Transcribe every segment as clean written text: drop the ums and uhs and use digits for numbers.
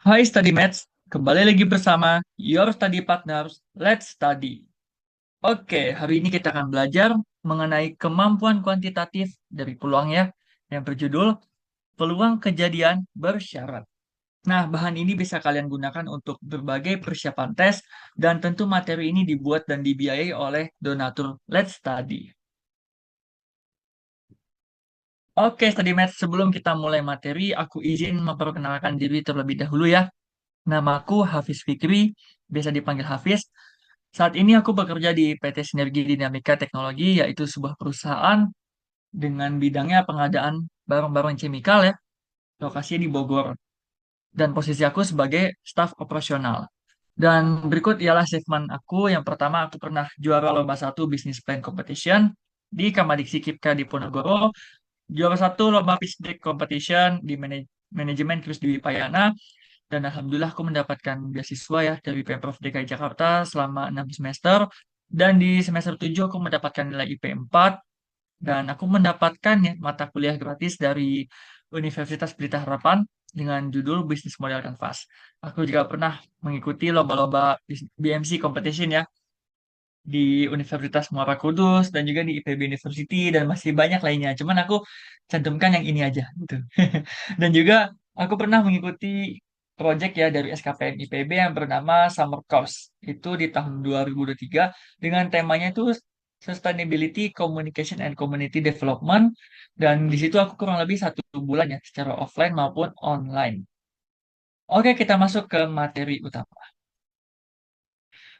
Hai Study Mates, kembali lagi bersama Your Study Partners, Let's Study. Oke, hari ini kita akan belajar mengenai kemampuan kuantitatif dari peluang ya, yang berjudul Peluang Kejadian Bersyarat. Nah, bahan ini bisa kalian gunakan untuk berbagai persiapan tes, dan tentu materi ini dibuat dan dibiayai oleh donatur Let's Study. Oke, Study Mates, sebelum kita mulai materi, aku izin memperkenalkan diri terlebih dahulu ya. Namaku Hafiz Fikri, biasa dipanggil Hafiz. Saat ini aku bekerja di PT Sinergi Dinamika Teknologi, yaitu sebuah perusahaan dengan bidangnya pengadaan barang-barang kimikal ya, lokasinya di Bogor. Dan posisi aku sebagai staf operasional. Dan berikut ialah achievement aku. Yang pertama, aku pernah juara lomba satu Business Plan Competition di Kamadiksi Kipka di Ponorogo, juara satu lomba pitch deck competition di manajemen Kris Dwi Payana, dan alhamdulillah aku mendapatkan beasiswa ya dari Pemprov DKI Jakarta selama 6 semester. Dan di semester 7 aku mendapatkan nilai IP 4 dan aku mendapatkan ya mata kuliah gratis dari Universitas Pelita Harapan dengan judul Business Model Canvas. Aku juga pernah mengikuti lomba-lomba BMC competition ya di Universitas Muara Kudus dan juga di IPB University dan masih banyak lainnya. Cuman aku cantumkan yang ini aja gitu. Dan juga aku pernah mengikuti project ya dari SKPM IPB yang bernama Summer Course. Itu di tahun 2023 dengan temanya itu Sustainability, Communication and Community Development. Dan di situ aku kurang lebih 1 bulan ya secara offline maupun online. Oke, kita masuk ke materi utama.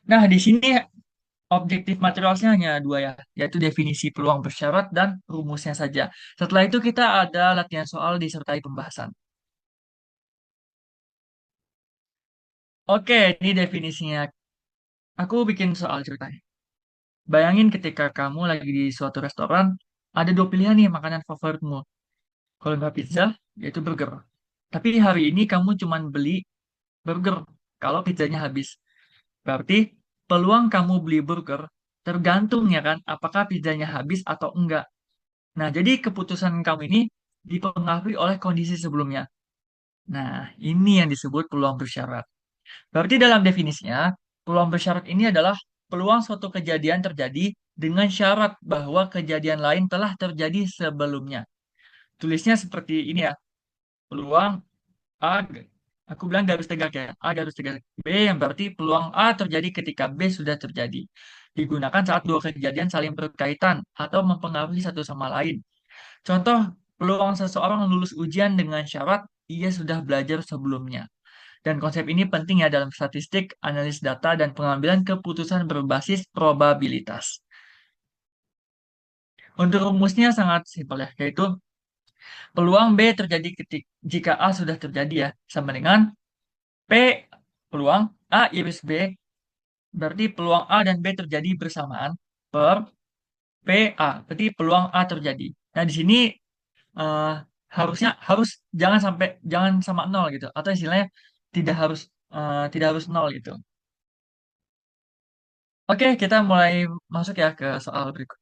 Nah, di sini objektif materialnya hanya dua ya, yaitu definisi peluang bersyarat dan rumusnya saja. Setelah itu kita ada latihan soal disertai pembahasan. Oke, ini definisinya. Aku bikin soal ceritanya. Bayangin ketika kamu lagi di suatu restoran, ada dua pilihan nih makanan favoritmu. Kalau nggak pizza, yaitu burger. Tapi hari ini kamu cuman beli burger kalau pizzanya habis. Berarti peluang kamu beli burger tergantung ya kan, apakah pizzanya habis atau enggak. Nah, jadi keputusan kamu ini dipengaruhi oleh kondisi sebelumnya. Nah, ini yang disebut peluang bersyarat. Berarti dalam definisinya, peluang bersyarat ini adalah peluang suatu kejadian terjadi dengan syarat bahwa kejadian lain telah terjadi sebelumnya. Tulisnya seperti ini ya, peluang A, aku bilang garis tegak ya, A garis tegak B yang berarti peluang A terjadi ketika B sudah terjadi. Digunakan saat dua kejadian saling berkaitan atau mempengaruhi satu sama lain. Contoh, peluang seseorang lulus ujian dengan syarat ia sudah belajar sebelumnya. Dan konsep ini penting ya dalam statistik, analis data, dan pengambilan keputusan berbasis probabilitas. Untuk rumusnya sangat simpel ya, yaitu peluang B terjadi jika A sudah terjadi ya, sama dengan P peluang A iris B, berarti peluang A dan B terjadi bersamaan per PA, berarti peluang A terjadi. Nah, di sini eh, harusnya harus jangan sama nol gitu atau istilahnya tidak harus tidak harus nol gitu. Oke, kita mulai masuk ya ke soal berikut.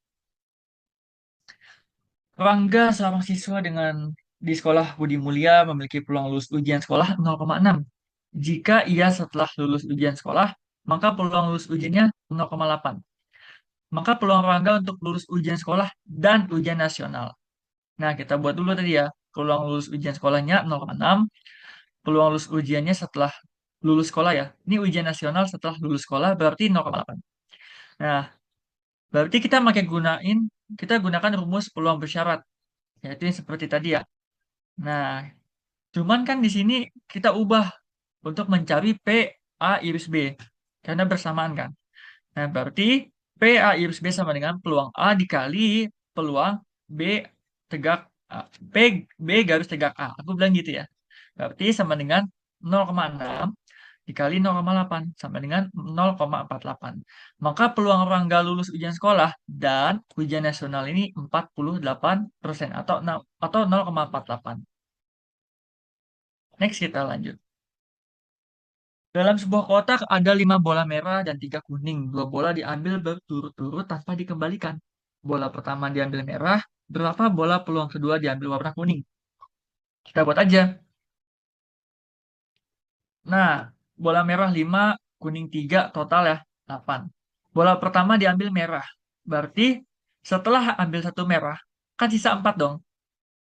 Rangga seorang siswa di sekolah Budi Mulia memiliki peluang lulus ujian sekolah 0,6. Jika ia setelah lulus ujian sekolah, maka peluang lulus ujiannya 0,8. Maka peluang Rangga untuk lulus ujian sekolah dan ujian nasional. Nah, kita buat dulu tadi ya. Peluang lulus ujian sekolahnya 0,6, peluang lulus ujiannya setelah lulus sekolah ya. Ini ujian nasional setelah lulus sekolah berarti 0,8. Nah, berarti kita gunakan rumus peluang bersyarat, yaitu yang seperti tadi ya. Nah, cuman kan di sini kita ubah untuk mencari P A iris B, karena bersamaan kan. Nah, berarti P A iris B sama dengan peluang A dikali peluang B tegak A. P B garis tegak A. Aku bilang gitu ya. Berarti sama dengan 0,6 dikali 0,8 sama dengan 0,48. Maka peluang Rangga lulus ujian sekolah dan ujian nasional ini 48% atau 0,48. Next kita lanjut. Dalam sebuah kotak ada 5 bola merah dan 3 kuning. 2 bola diambil berturut-turut tanpa dikembalikan. Bola pertama diambil merah, berapa bola peluang kedua diambil warna kuning? Kita buat aja. Nah, bola merah 5, kuning 3, total ya 8. Bola pertama diambil merah. Berarti setelah ambil satu merah, kan sisa 4 dong.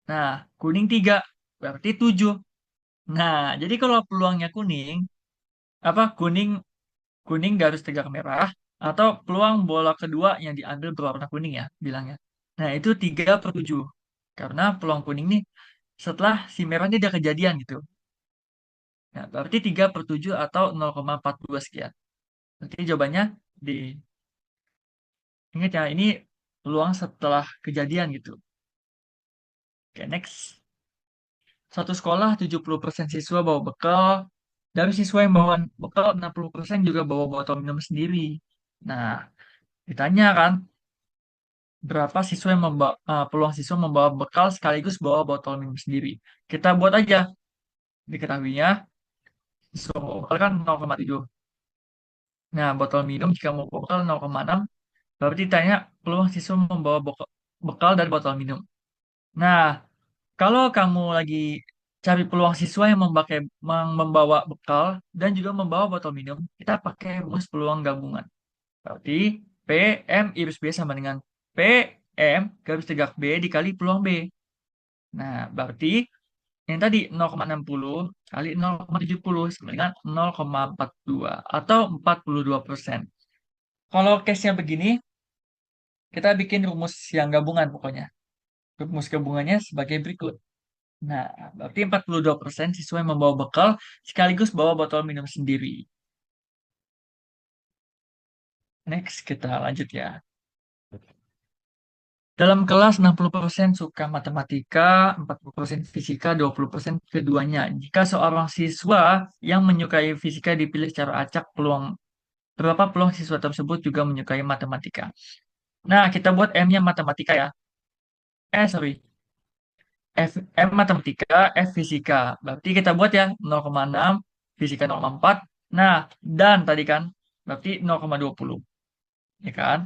Nah, kuning 3, berarti 7. Nah, jadi kalau peluangnya kuning, apa kuning kuning garis tegak merah, atau peluang bola kedua yang diambil berwarna kuning ya, bilangnya. Nah, itu 3/7. Karena peluang kuning nih, setelah si merah ini udah kejadian gitu. Nah, berarti 3/7 atau 0,42 sekian. Berarti jawabannya di ingat ya, ini peluang setelah kejadian gitu. Oke, next. Satu sekolah 70% siswa bawa bekal. Dari siswa yang bawa bekal 60% juga bawa botol minum sendiri. Nah, ditanya kan, berapa siswa yang peluang siswa membawa bekal sekaligus bawa botol minum sendiri. Kita buat aja. Diketahuinya, siswa bawa bekal kan 0,7. Nah, botol minum jika mau bekal 0,6. Berarti tanya peluang siswa membawa bekal dari botol minum. Nah, kalau kamu lagi cari peluang siswa yang membawa bekal dan juga membawa botol minum, kita pakai rumus peluang gabungan. Berarti P M iris B sama dengan P M garis tegak B dikali peluang B. Nah, berarti yang tadi 0,60 kali 0,70 sama dengan 0,42 atau 42%. Kalau case-nya begini, kita bikin rumus yang gabungan pokoknya. Rumus gabungannya sebagai berikut. Nah, berarti 42% siswa yang membawa bekal sekaligus bawa botol minum sendiri. Next, kita lanjut ya. Dalam kelas 60% suka matematika, 40% fisika, 20% keduanya. Jika seorang siswa yang menyukai fisika dipilih secara acak, berapa peluang siswa tersebut juga menyukai matematika? Nah, kita buat M-nya matematika ya. Sorry. M matematika, F fisika. Berarti kita buat ya 0,6, fisika 0,4. Nah, dan tadi kan berarti 0,20, ya kan?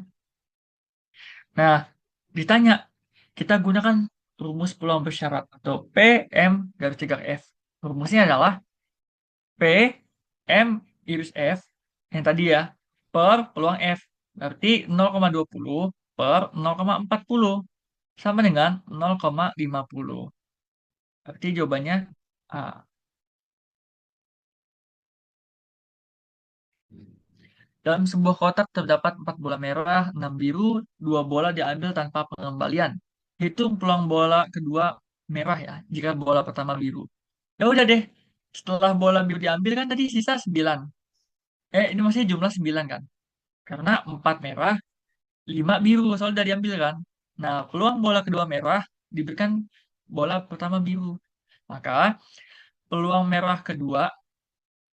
Nah, ditanya, kita gunakan rumus peluang bersyarat atau PM garis tegak F. Rumusnya adalah P M iris F yang tadi ya per peluang F. Berarti 0,20 per 0,40 sama dengan 0,50. Berarti jawabannya A. Dalam sebuah kotak terdapat 4 bola merah, 6 biru, 2 bola diambil tanpa pengembalian. Hitung peluang bola kedua merah ya, jika bola pertama biru. Ya udah deh, setelah bola biru diambil kan tadi sisa 9. Ini maksudnya jumlah 9 kan? Karena 4 merah, 5 biru, soalnya udah diambil kan? Nah, peluang bola kedua merah diberikan bola pertama biru. Maka, peluang merah kedua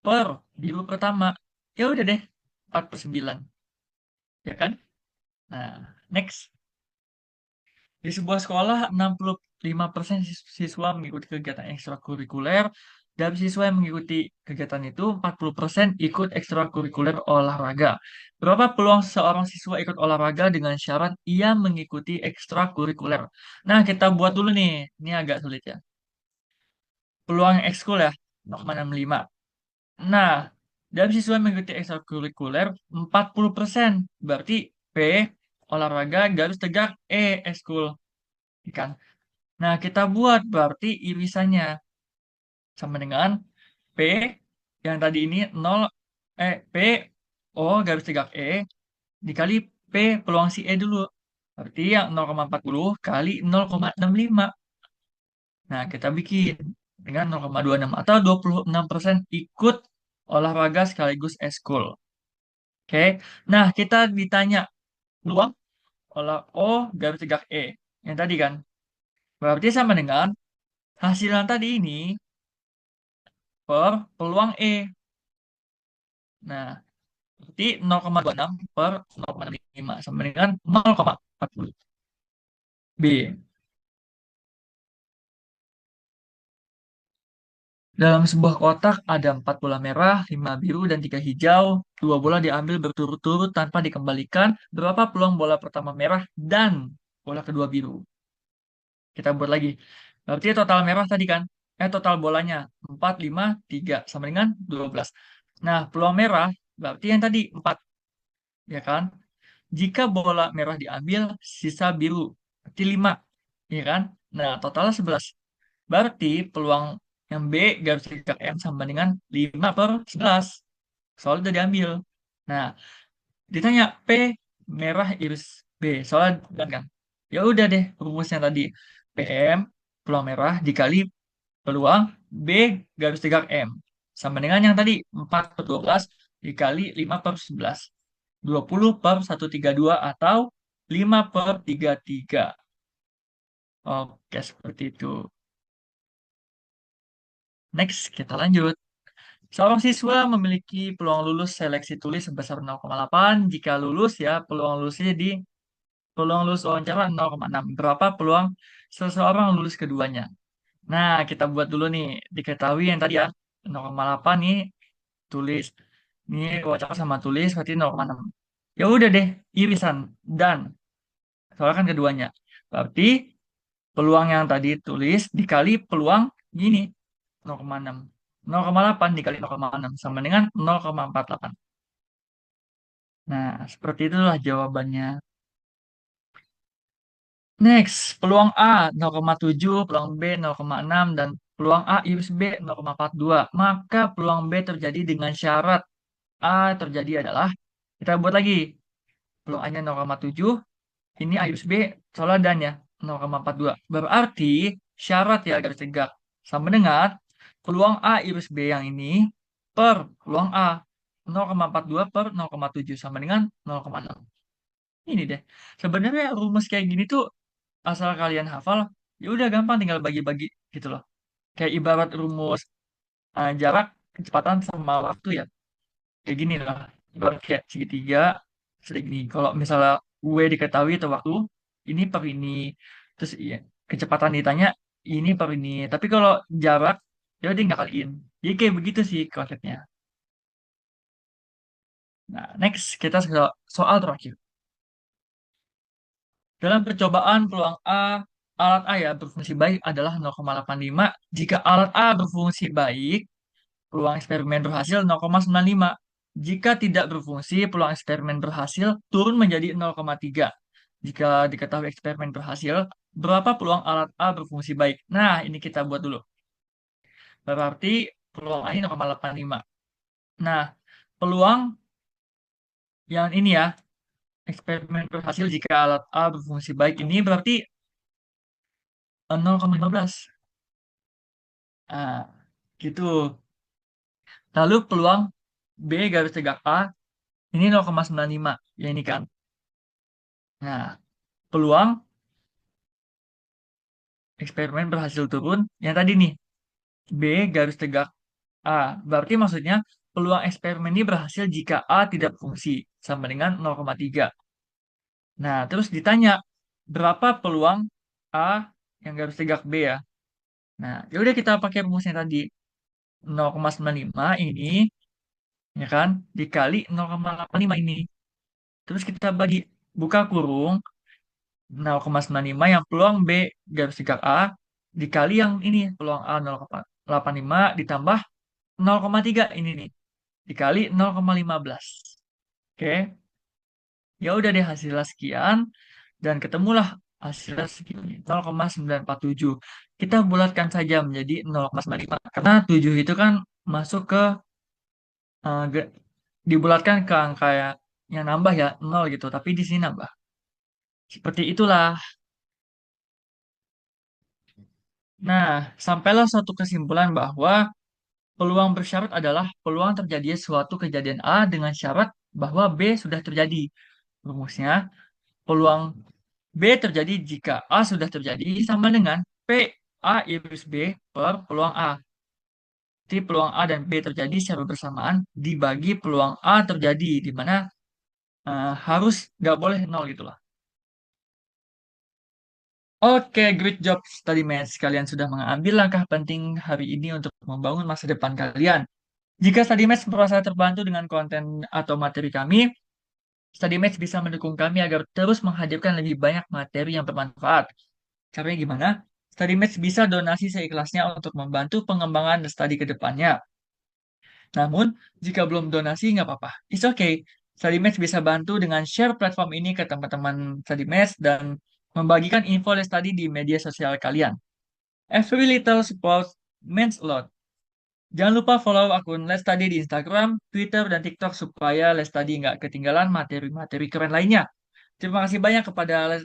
per biru pertama. Ya udah deh, 4/9. Ya kan? Nah, next. Di sebuah sekolah, 65% siswa mengikuti kegiatan ekstrakurikuler, dan siswa yang mengikuti kegiatan itu 40% ikut ekstrakurikuler olahraga. Berapa peluang seorang siswa ikut olahraga dengan syarat ia mengikuti ekstrakurikuler? Nah, kita buat dulu nih. Ini agak sulit ya. Peluang ekskul ya, 0,65. Nah, dari siswa yang mengikuti ekstrakurikuler 40%. Berarti P, olahraga, garis tegak, ekskul. Kan? Nah, kita buat berarti irisannya sama dengan P yang tadi ini 0 P O garis tegak dikali P peluang si dulu. Berarti yang 0,40 kali 0,65. Nah, kita bikin dengan 0,26 atau 26% ikut olahraga sekaligus eskul. Oke. Nah, kita ditanya peluang olah O garis tegak yang tadi kan. Berarti sama dengan hasilan tadi ini per peluang Nah, berarti 0,26 per 0,65 sama dengan 0,40. B. Dalam sebuah kotak ada 4 bola merah, 5 biru, dan 3 hijau. 2 bola diambil berturut-turut tanpa dikembalikan. Berapa peluang bola pertama merah dan bola kedua biru? Kita buat lagi. Berarti total merah tadi kan? total bolanya 4, 5, 3 sama dengan 12. Nah, peluang merah berarti yang tadi 4, ya kan? Jika bola merah diambil, sisa biru berarti 5, ya kan? Nah, totalnya 11. Berarti peluang yang B garis tegak M sama dengan 5/11. Soalnya udah diambil. Nah, ditanya P merah iris B. Soalnya dan kan. Ya udah deh rumusnya tadi. PM peluang merah dikali peluang B garis tegak M. Sama dengan yang tadi 4/12 dikali 5/11. 20/132 atau 5/33. Oke, seperti itu. Next, kita lanjut. Seorang siswa memiliki peluang lulus seleksi tulis sebesar 0,8. Jika lulus ya, peluang lulus wawancara 0,6. Berapa peluang seseorang lulus keduanya? Nah, kita buat dulu nih. Diketahui yang tadi ya, 0,8 nih tulis. Ini wawancara sama tulis berarti 0,6. Ya udah deh, irisan dan soalnya kan keduanya. Berarti peluang yang tadi tulis dikali peluang gini 0,6. 0,8 dikali 0,6 sama dengan 0,48. Nah, seperti itulah jawabannya. Next, peluang A 0,7, peluang B 0,6, dan peluang A iris B 0,42. Maka peluang B terjadi dengan syarat A terjadi adalah, kita buat lagi, peluang A-nya 0,7, ini A iris B, soalnya dan ya, 0,42. Berarti syarat ya garis tegak sama dengan peluang A iris B yang ini per peluang A 0,42/0,7 sama dengan 0,6. Ini deh. Sebenarnya rumus kayak gini tuh asal kalian hafal, ya udah gampang tinggal bagi-bagi gitu loh. Kayak ibarat rumus jarak, kecepatan sama waktu ya. Kayak gini lah. Ibarat kayak segitiga, segini. Kalau misalnya W diketahui atau waktu, ini per ini. Terus iya, kecepatan ditanya, ini per ini. Tapi kalau jarak, ya udah nggak kaliin. Jadi kayak begitu sih konsepnya. Nah, next kita soal terakhir. Dalam percobaan peluang alat A ya berfungsi baik adalah 0,85. Jika alat A berfungsi baik, peluang eksperimen berhasil 0,95. Jika tidak berfungsi, peluang eksperimen berhasil turun menjadi 0,3. Jika diketahui eksperimen berhasil, berapa peluang alat A berfungsi baik? Nah, ini kita buat dulu. Berarti peluang A ini 0,85. Nah, peluang yang ini ya, eksperimen berhasil jika alat A berfungsi baik ini berarti 0,15. Nah, gitu. Lalu peluang B garis tegak A ini 0,95. Ya ini kan. Nah, peluang eksperimen berhasil turun. Yang tadi nih, B garis tegak A. Berarti maksudnya peluang eksperimen ini berhasil jika A tidak fungsi. Sama dengan 0,3. Nah, terus ditanya, berapa peluang A yang garis tegak B ya? Nah, ya udah kita pakai rumusnya tadi. 0,95 ini, ya kan, dikali 0,85 ini. Terus kita bagi, buka kurung, 0,95 yang peluang B garis tegak A dikali yang ini peluang A 0,85 ditambah 0,3 ini nih dikali 0,15. Oke, ya udah deh hasilnya sekian dan ketemulah hasilnya segini 0,947. Kita bulatkan saja menjadi 0,95 karena 7 itu kan masuk ke dibulatkan ke angka yang nambah ya 0 gitu, tapi di sini nambah. Seperti itulah. Nah, sampailah suatu kesimpulan bahwa peluang bersyarat adalah peluang terjadinya suatu kejadian A dengan syarat bahwa B sudah terjadi. Rumusnya, peluang B terjadi jika A sudah terjadi sama dengan P A iris B per peluang A. Jadi peluang A dan B terjadi secara bersamaan dibagi peluang A terjadi, di mana harus nggak boleh nol gitu lah. Oke, great job study maths. Kalian sudah mengambil langkah penting hari ini untuk membangun masa depan kalian. Jika Study Match merasa terbantu dengan konten atau materi kami, Study Match bisa mendukung kami agar terus menghadirkan lebih banyak materi yang bermanfaat. Caranya gimana? StudyMatch bisa donasi seikhlasnya untuk membantu pengembangan studi ke depannya. Namun, jika belum donasi, nggak apa-apa. It's okay. StudyMatch bisa bantu dengan share platform ini ke teman-teman StudyMatch dan membagikan info les study di media sosial kalian. Every little support means a lot. Jangan lupa follow akun Les Study di Instagram, Twitter, dan TikTok supaya Les Study nggak ketinggalan materi-materi keren lainnya. Terima kasih banyak kepada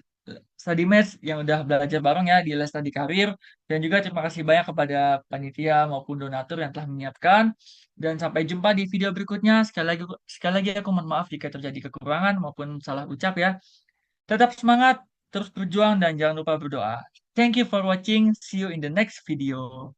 Study Match yang udah belajar bareng ya di Les Study Karir. Dan juga terima kasih banyak kepada panitia maupun donatur yang telah menyiapkan. Dan sampai jumpa di video berikutnya. Sekali lagi aku mohon maaf jika terjadi kekurangan maupun salah ucap ya. Tetap semangat, terus berjuang, dan jangan lupa berdoa. Thank you for watching. See you in the next video.